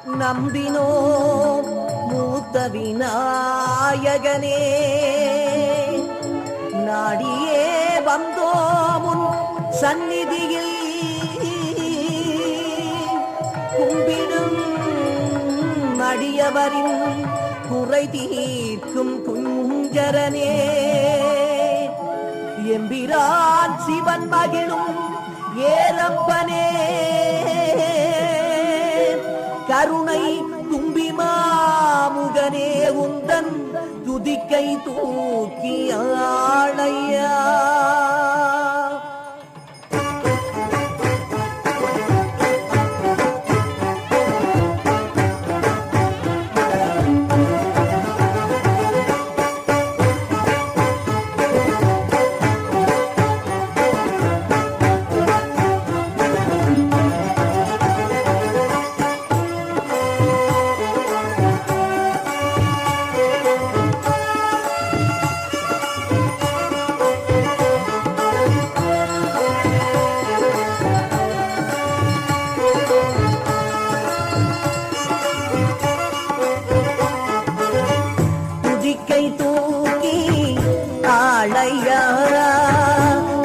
நம்பினோ மூத்த விநாயகனே நாடியே வந்தோமுன் சந்நிதியில் கும்பிடும் அடியவரின் குறை தீர்க்கும் குஞ்சரனே எம்பிரான் சிவன் மகிழும் ஏரப்பனே கருணை தும்பிமாமுகனே உந்தன் துதிக்கை தூக்கி ஆளையா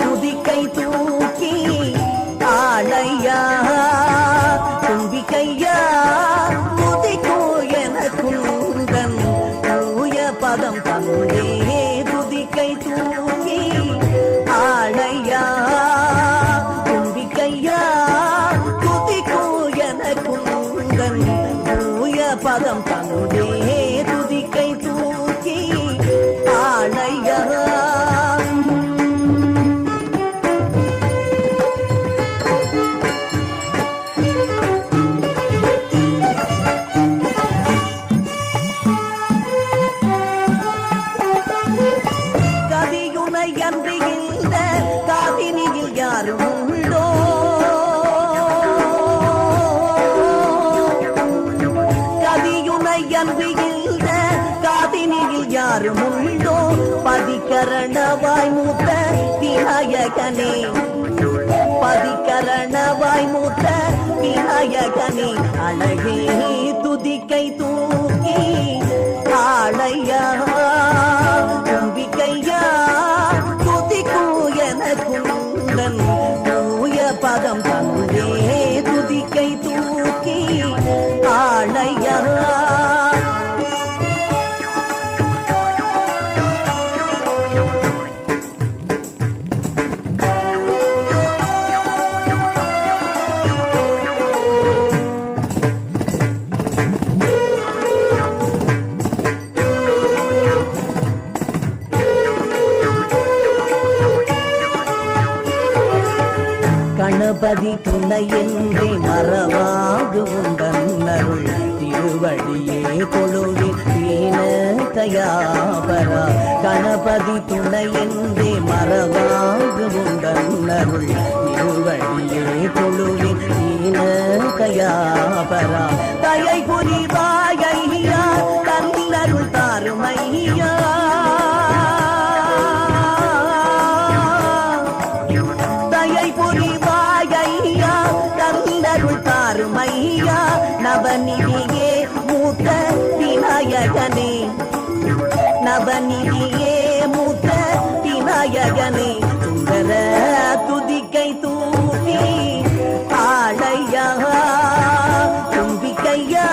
துதிக்கை தூக்கி ஆளையா தும்பிக்கையா துதிக்கோ எனக்குந்தன் தூய பதம் தந்தே துதிக்கை தூக்கி ஆளையா தும்பிக்கையா துதிக்கோ எனக்குந்தன் தூய பதம் தந்தே துதிக்கை தூக்கி ஆளையா காதினியில் யாரும் உண்டோ கதியுனை அன்பிகின்ற காதினியில் யாரும் உண்டோ பதிக்கரணவாய் மூத்த விநாயகனே பதிக்கரணவாய் மூத்த விநாயகனே அழகே துதிக்கை தூக்கி ஆளையா தும்பிக்கையா எனக்குந்தன் தூய பதம் தந்தே துதிக்கை தூக்கி ஆளையா கணபதி துணை என்றே மறவாது உண்டன்னருள் திருவடியே கொழுவில் தீன தயாபரா கணபதி துணை என்றே மறவாது உண்டன்னருள் திருவடியே கொழுவில் தீன தயாபரா தயை புரிவாயா தன்னருள் தாருமையா மையா நவநிதியே மூத்த விநாயகனே நவநிதியே மூத்த விநாயகனே சுந்தர துதிக்கை தூக்கி ஆளையா தும்பிக்கையா